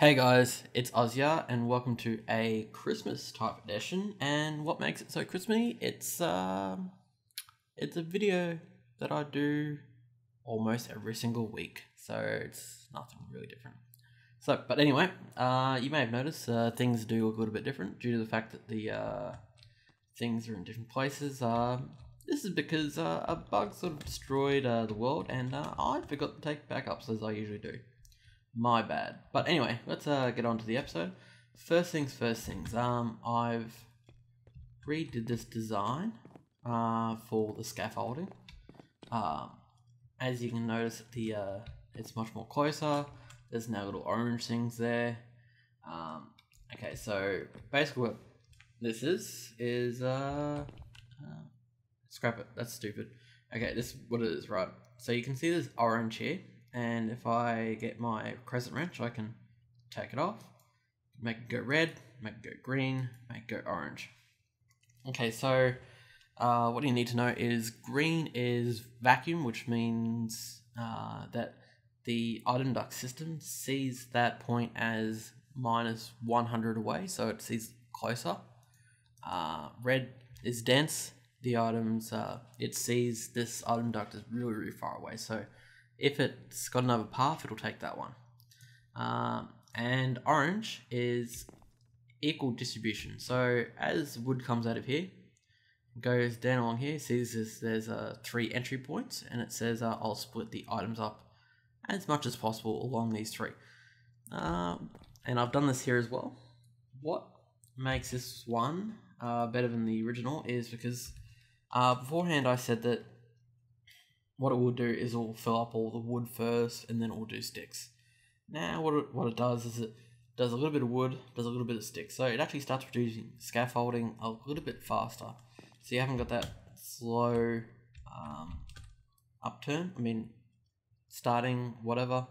Hey guys, it's Ozia and welcome to a Christmas type edition. And what makes it so Christmassy? It's a video that I do almost every single week, so it's nothing really different. But anyway, you may have noticed things do look a little bit different due to the fact that the things are in different places. This is because a bug sort of destroyed the world, and I forgot to take backups as I usually do. My bad. But anyway, let's get on to the episode. First things first things. I've redid this design for the scaffolding. As you can notice, it's much more closer. There's now little orange things there. Okay, so basically what this is scrap it. That's stupid. Okay, this is what it is, right? So you can see this orange here. And if I get my crescent wrench, I can take it off, make it go red, make it go green, make it go orange. Okay, so what you need to know is green is vacuum, which means that the item duct system sees that point as minus 100 away, so it sees closer. Red is dense. The items, it sees this item duct is really, really far away, so if it's got another path, it'll take that one. And orange is equal distribution. So as wood comes out of here, goes down along here, sees this, there's 3 entry points, and it says I'll split the items up as much as possible along these 3. And I've done this here as well. What makes this one better than the original is because beforehand I said that what it will do is it will fill up all the wood first, and then it will do sticks. Now, what it does is it does a little bit of wood, does a little bit of sticks. So it actually starts producing scaffolding a little bit faster. So you haven't got that slow upturn. Starting, whatever.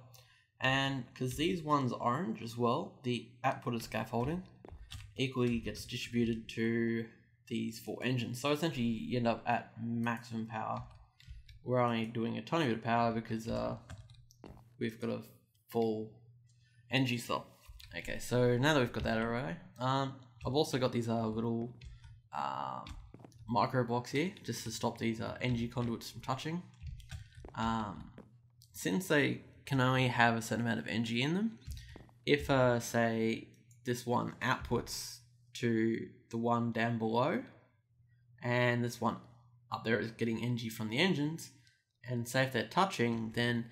And because these ones are orange as well, the output of scaffolding equally gets distributed to these 4 engines. So essentially you end up at maximum power. We're only doing a tiny bit of power because we've got a full energy cell. Okay, so now that we've got that array, I've also got these little micro blocks here just to stop these energy conduits from touching. Since they can only have a certain amount of energy in them, if say this one outputs to the one down below, and this one up there is getting energy from the engines, and say if they're touching, then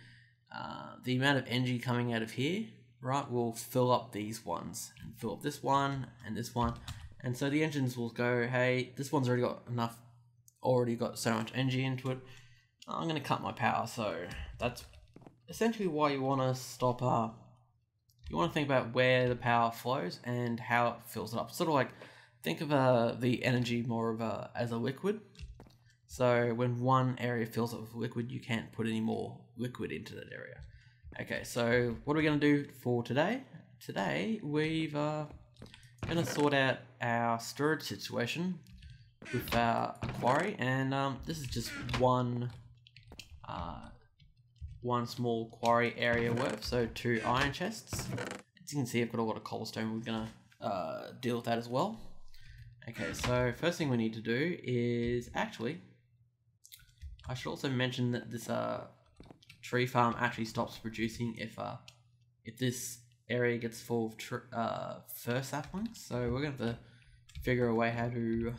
the amount of energy coming out of here, right, will fill up these ones, and fill up this one, and this one, and so the engines will go, hey, this one's already got so much energy into it, I'm going to cut my power. So that's essentially why you want to stop, you want to think about where the power flows and how it fills it up. Sort of like, think of the energy more of as a liquid. So when one area fills up with liquid, you can't put any more liquid into that area. Okay, so what are we going to do for today? Today, we've going to sort out our storage situation with our quarry, and this is just one small quarry area worth, so 2 iron chests. As you can see, I've got a lot of cobblestone. We're going to deal with that as well. Okay, so first thing we need to do is actually, I should also mention that this tree farm actually stops producing if this area gets full of fir saplings. So we're going to have to figure a way how to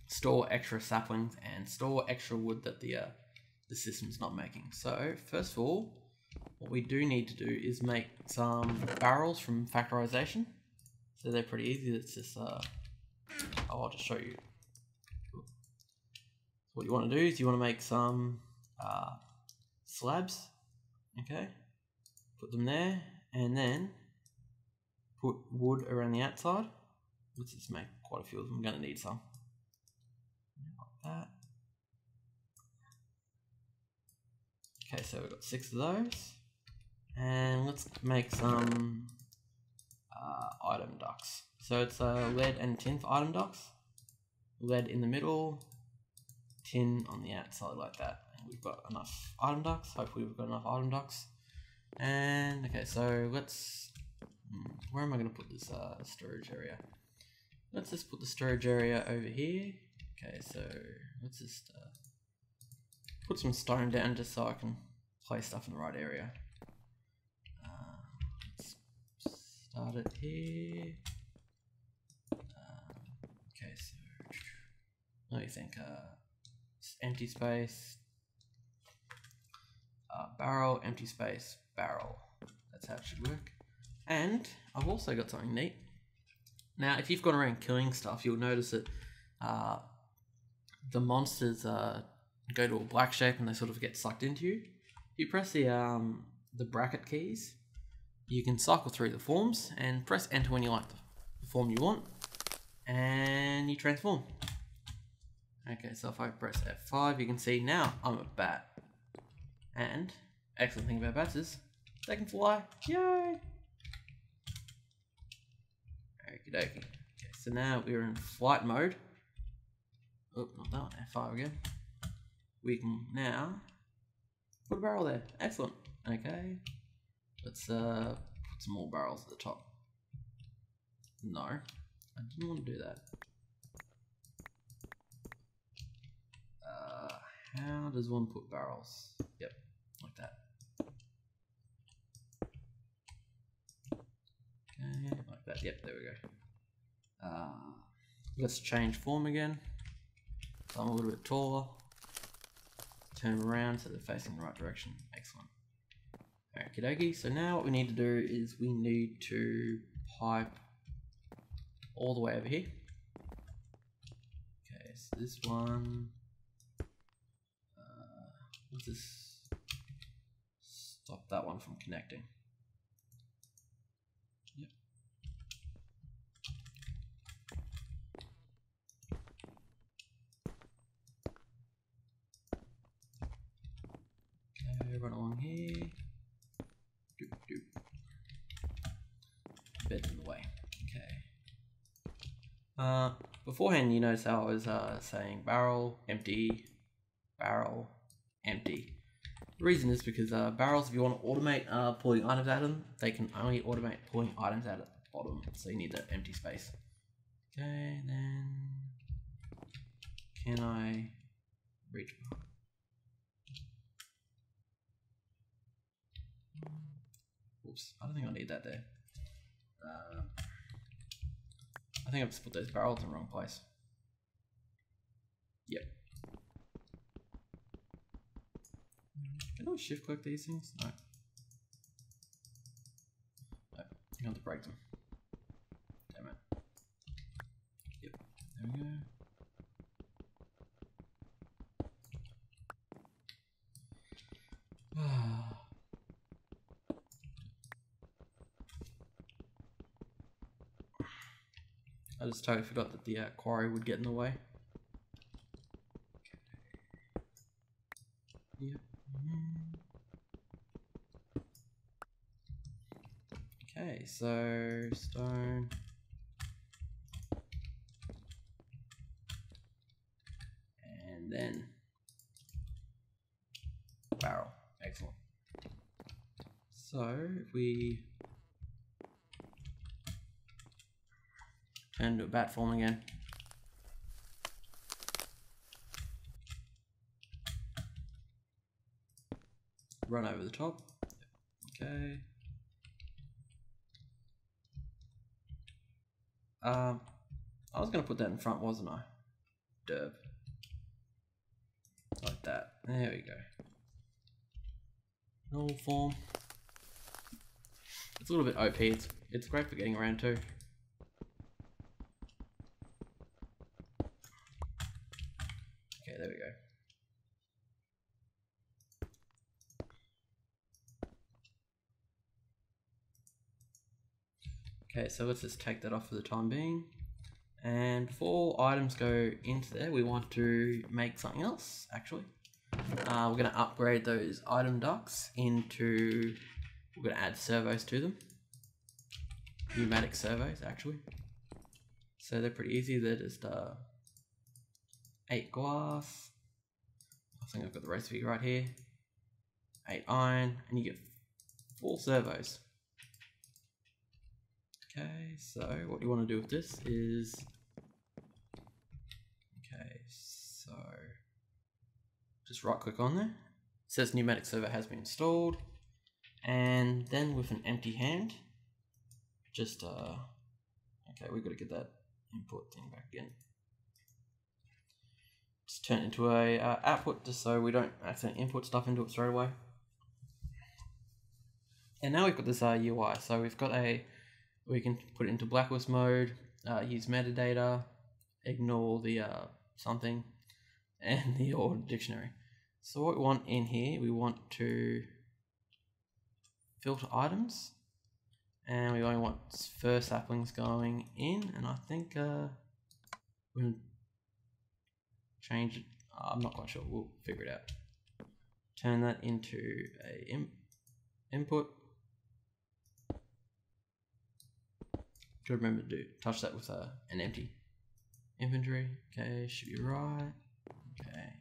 store extra saplings and store extra wood that the system's not making. So first of all, what we do need to do is make some barrels from factorization. So they're pretty easy. It's just I'll just show you. What you want to do is you want to make some slabs, okay, put them there, and then put wood around the outside. Let's just make quite a few of them. I'm going to need some. Like that. Okay, so we've got 6 of those, and let's make some item ducts. So it's lead and tin for item ducts. Lead in the middle, tin on the outside like that. And we've got enough item ducts. Hopefully we've got enough item ducts. And okay, so let's, where am I going to put this storage area? Let's just put the storage area over here. Okay, so let's just put some stone down just so I can place stuff in the right area. Let's start it here. Okay, so let me think. Empty space, barrel, empty space, barrel. That's how it should work. And I've also got something neat. Now, if you've gone around killing stuff, you'll notice that the monsters go to a black shape and they sort of get sucked into you. If you press the bracket keys, you can cycle through the forms and press enter when you like the form you want, and you transform. Okay, so if I press F5, you can see now I'm a bat. And excellent thing about bats is they can fly. Yay! Okie dokie. Okay, so now we're in flight mode. Oh, not that one. F5 again. We can now put a barrel there. Excellent. Okay. Let's put some more barrels at the top. No, I didn't want to do that. How does one put barrels? Yep, like that. Okay, like that. Yep, there we go. Let's change form again. So I'm a little bit taller. Turn them around so they're facing the right direction. Excellent. Okie dokie. So now what we need to do is we need to pipe all the way over here. Okay, so this one. Let's just stop that one from connecting. Yep. Okay, run along here. Doop, doop. Bed in the way. Okay. Beforehand, you notice how I was saying barrel, empty, barrel, empty. The reason is because barrels, if you want to automate pulling items out of them, they can only automate pulling items out at the bottom, so you need that empty space. Okay, then can I reach? Oops, I don't think I need that there. I think I've just put those barrels in the wrong place. Yep. Can I shift click these things? No. No, you have to break them. Damn it. Yep, there we go. I just totally forgot that the quarry would get in the way. Yep. Okay, so stone. And then barrel. Excellent. So if we turn to a bat form again. Run over the top. Okay. I was going to put that in front, wasn't I? Derb. Like that. There we go. Normal form. It's a little bit OP. It's great for getting around too. Okay, there we go. Okay, so let's just take that off for the time being. And before items go into there, we want to make something else, actually. We're going to upgrade those item ducts into, we're going to add servos to them. Pneumatic servos, actually. So they're pretty easy. They're just 8 glass. I think I've got the recipe right here. 8 iron, and you get 4 servos. Okay, so what you want to do with this is, okay, so just right click on there. It says pneumatic servo has been installed, and then with an empty hand, just okay, we've got to get that input thing back in. Just turn it into a output, just so we don't accidentally input stuff into it straight away. And now we've got this UI, so we've got we can put it into blacklist mode, use metadata, ignore the something, and the order dictionary. So what we want in here, we want to filter items, and we only want first saplings going in, and I think we're going to change it, I'm not quite sure, we'll figure it out. Turn that into a input. To remember to touch that with an empty inventory. Okay, should be right. Okay.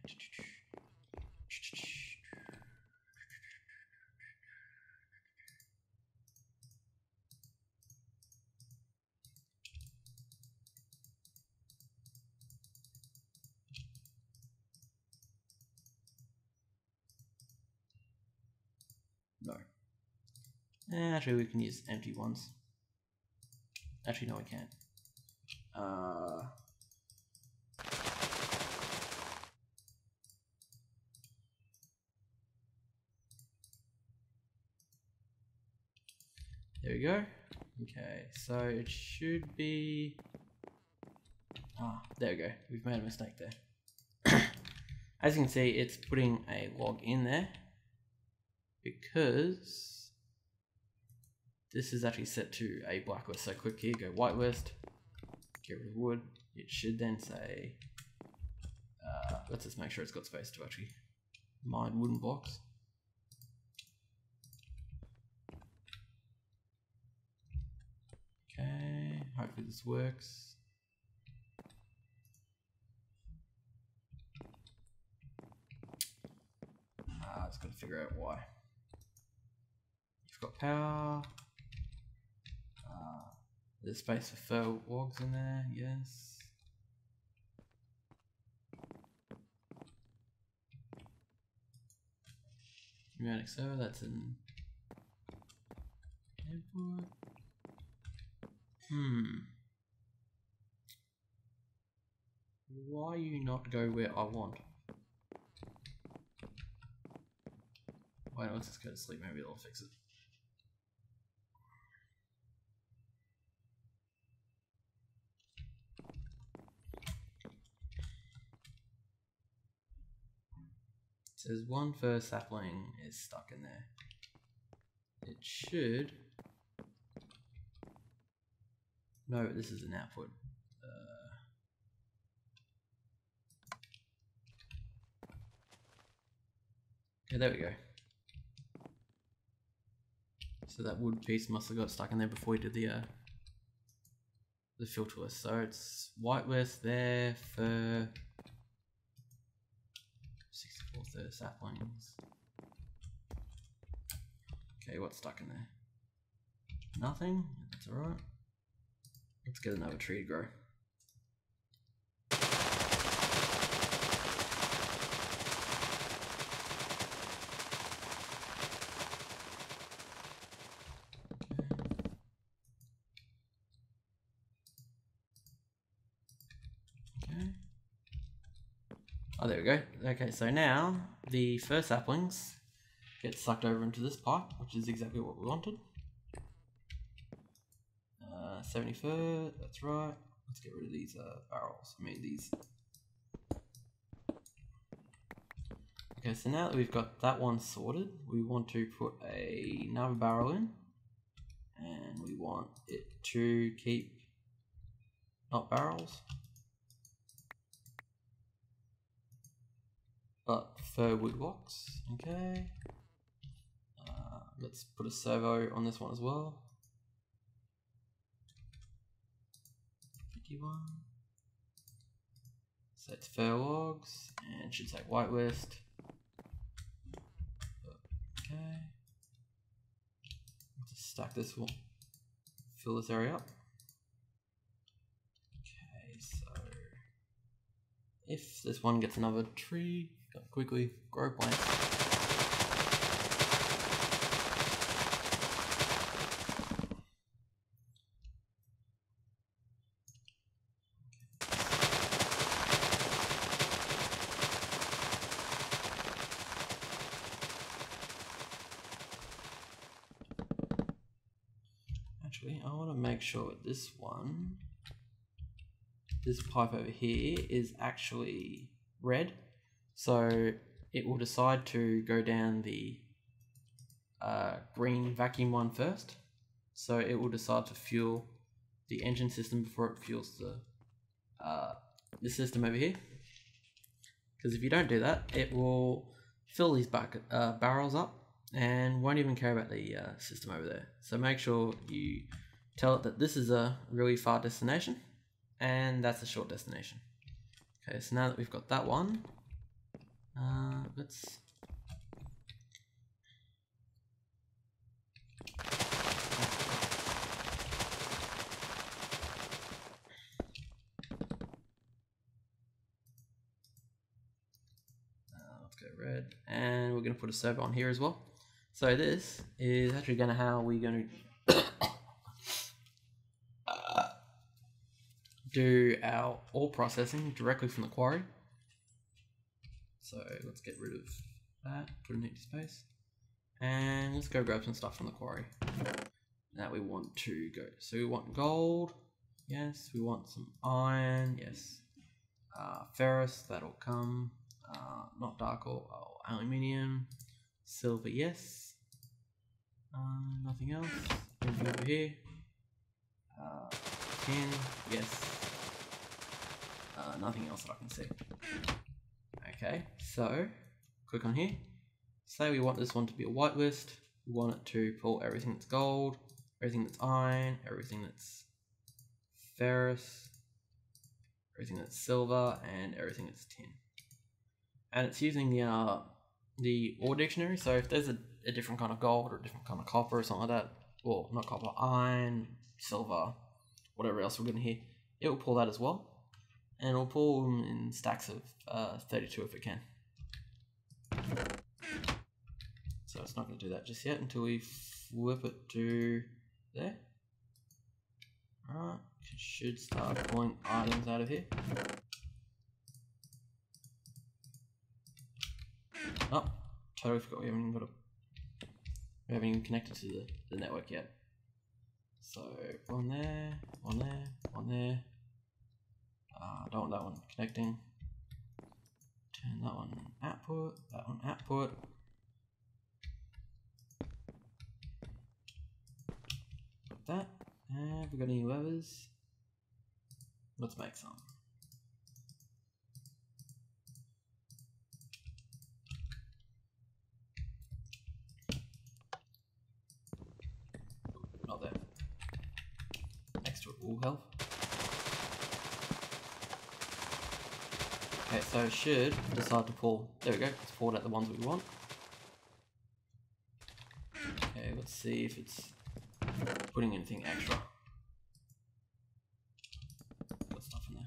No. Actually, we can use empty ones. Actually, no, we can't. There we go. Okay, so it should be... there we go. We've made a mistake there. As you can see, it's putting a log in there because this is actually set to a blacklist. So click here, go whitelist, get rid of wood. It should then say, let's just make sure it's got space to actually mine wooden blocks. Okay, hopefully this works. It's got to figure out why. You've got power. There's space for fur logs in there, yes. Pneumatic servo, that's an input. Why you not go where I want? Wait, let's just go to sleep, maybe it'll fix it. It says one first sapling is stuck in there. It should... No, this is an output. Okay, there we go. So that wood piece must have got stuck in there before we did the filter list. So it's whitelist there for 64 third saplings. Okay, what's stuck in there? Nothing. That's alright. Let's get another tree to grow. Oh, there we go. Okay, so now the first saplings get sucked over into this pipe, which is exactly what we wanted. 73rd, that's right. Let's get rid of these barrels. I mean these. Okay, so now that we've got that one sorted, we want to put another barrel in, and we want it to keep not barrels, but fir wood blocks. Okay. Let's put a servo on this one as well. 51. So it's fir logs, and should say whitelist. Okay. stack this, will fill this area up. Okay, so if this one gets another tree, quickly grow plants. Actually, I want to make sure this pipe over here is actually red, so it will decide to go down the green vacuum one first. So it will decide to fuel the engine system before it fuels the system over here. Because if you don't do that, it will fill these barrels up and won't even care about the system over there. So make sure you tell it that this is a really far destination and that's a short destination. Okay, so now that we've got that one, let's go red, and we're going to put a servo on here as well. So this is actually going to how we're going to do our ore processing directly from the quarry. So let's get rid of that, put an empty space, and let's go grab some stuff from the quarry. Now we want to go, so we want gold, yes, we want some iron, yes, ferrous, that'll come, not dark or aluminium, silver, yes, nothing else, anything over here, tin, yes, nothing else that I can see. Okay, so click on here, say we want this one to be a whitelist, we want it to pull everything that's gold, everything that's iron, everything that's ferrous, everything that's silver, and everything that's tin. And it's using the ore dictionary, so if there's a different kind of gold or a different kind of copper or something like that, well, not copper, iron, silver, whatever else we're going to hear, it will pull that as well. And it'll pull them in stacks of 32 if it can. So it's not going to do that just yet until we flip it to there. Alright, it should start pulling items out of here. Oh, totally forgot we haven't even connected to the network yet. So one there, one there, one there. Don't want that one connecting. Turn that one output, that one output. Got that. Have we got any levers? Let's make some. Not there. Next to it will help. Okay, so it should decide to pull. There we go, it's pulled out the ones we want. Okay, let's see if it's putting anything extra. Got stuff in there.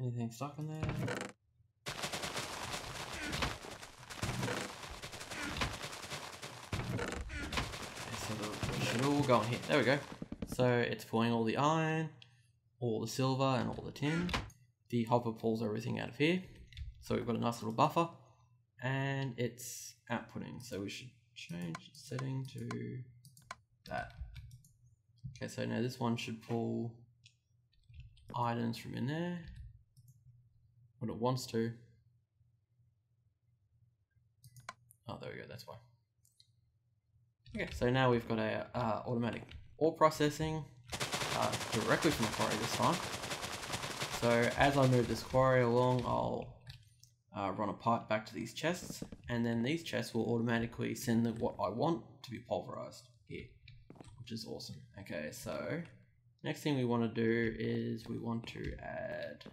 Anything stuck in there? Okay, so it should all go in here. There we go. So it's pulling all the iron, all the silver, and all the tin. The hopper pulls everything out of here. So we've got a nice little buffer. And it's outputting. So we should change the setting to that. Okay, so now this one should pull items from in there when it wants to. Oh, there we go, that's why. Okay, so now we've got our automatic ore processing directly from the quarry this time. So as I move this quarry along, I'll run a pipe back to these chests, and then these chests will automatically send what I want to be pulverized here, which is awesome. Okay, so next thing we want to do is we want to add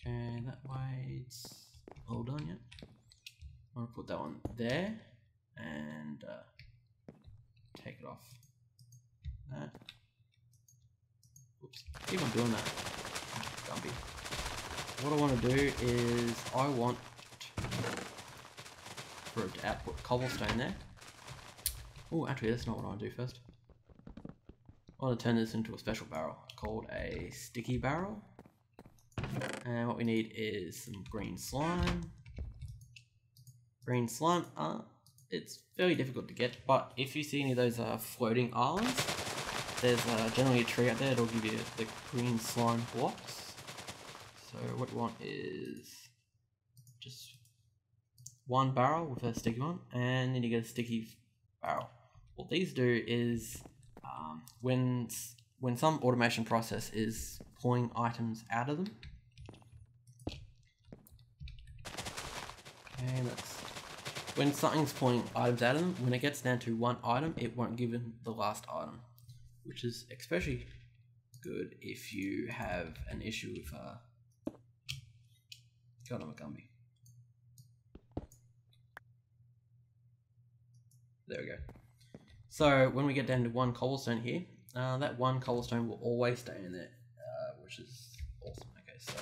Okay, that way it's all done yet. I'm gonna put that one there and take it off. That. Oops. Keep on doing that. Gumby. What I want to do is I want for it to output cobblestone there. Oh, actually, that's not what I want to do first. I want to turn this into a special barrel called a sticky barrel. And what we need is some green slime. Green slime, it's very difficult to get, but if you see any of those floating islands, there's generally a tree out there that'll give you the green slime blocks. So what you want is just one barrel with a sticky one, and then you get a sticky barrel. What these do is when some automation process is pulling items out of them. Okay, that's when something's pulling items out of them. When it gets down to one item, it won't give them the last item, which is especially good if you have an issue with God, I'm a Gumby. There we go. So when we get down to one cobblestone here, that one cobblestone will always stay in there, which is awesome. Okay, so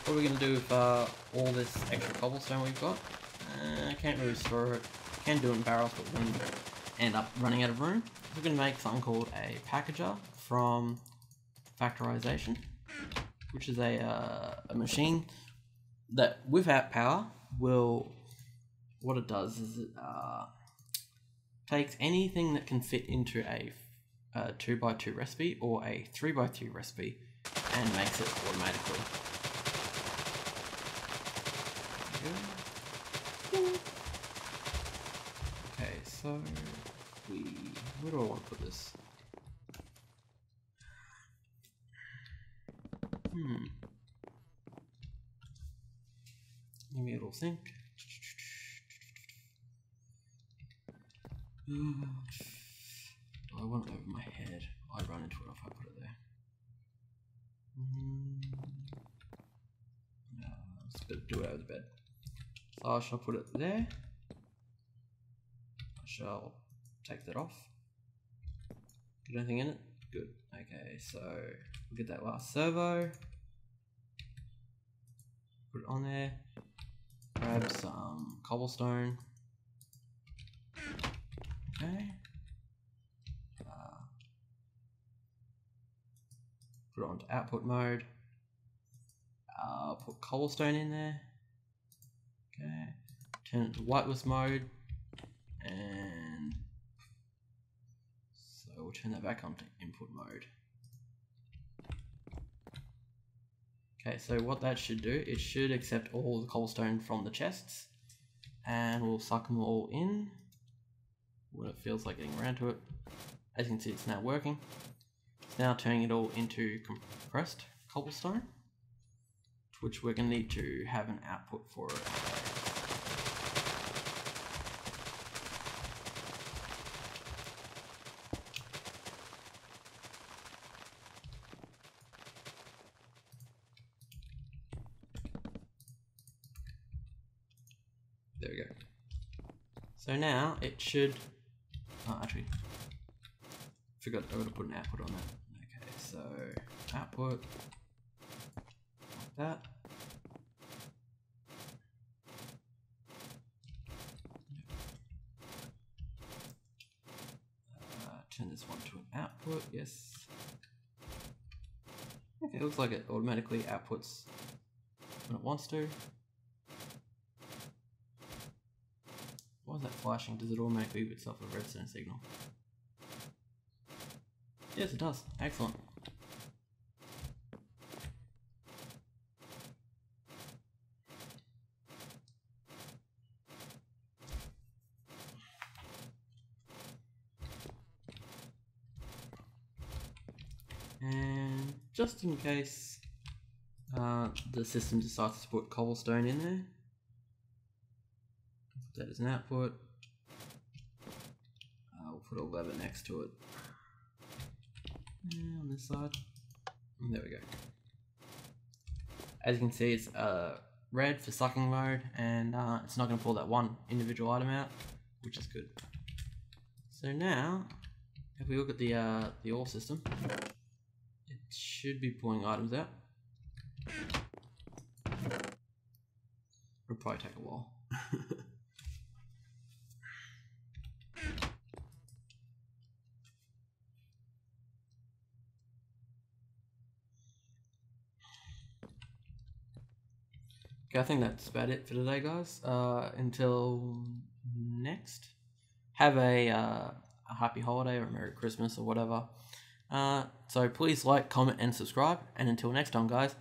what are we going to do with all this extra cobblestone we've got? I can't really store it. Can do it in barrels, but we're going to end up running out of room. We're going to make something called a packager from factorization, which is a machine that without power will, what it does is it takes anything that can fit into a 2x2 recipe or a 3x3 recipe and makes it automatically. Okay, so where do I want to put this? Give me a little think. Do I want it over my head? I'd run into it if I put it there. No, let's do it over the bed. So I shall put it there. I shall take that off. Get anything in it? Good. Okay, so we'll get that last servo. Put it on there. Grab some cobblestone. Okay. Put it onto output mode. Put cobblestone in there. Okay. Turn it to whitelist mode. And so we'll turn that back onto input mode. Okay, so what that should do, it should accept all the cobblestone from the chests, and we'll suck them all in when it feels like getting around to it. As you can see, it's now working. It's now turning it all into compressed cobblestone, which we're going to need to have an output for it. There we go. So now it should, actually, forgot I got to put an output on that. Okay, so output, like that. Turn this one to an output, yes. Okay, it looks like it automatically outputs when it wants to. Why is that flashing? Does it automatically give itself a redstone signal? Yes, it does. Excellent. And just in case the system decides to put cobblestone in there, put that as an output. We'll put a lever next to it. And on this side. And there we go. As you can see, it's red for sucking mode, and it's not going to pull that one individual item out, which is good. So now, if we look at the ore system, it should be pulling items out. It'll probably take a while. Okay, I think that's about it for today, guys. Until next, have a happy holiday or a Merry Christmas or whatever. So please like, comment, and subscribe. And until next time, guys.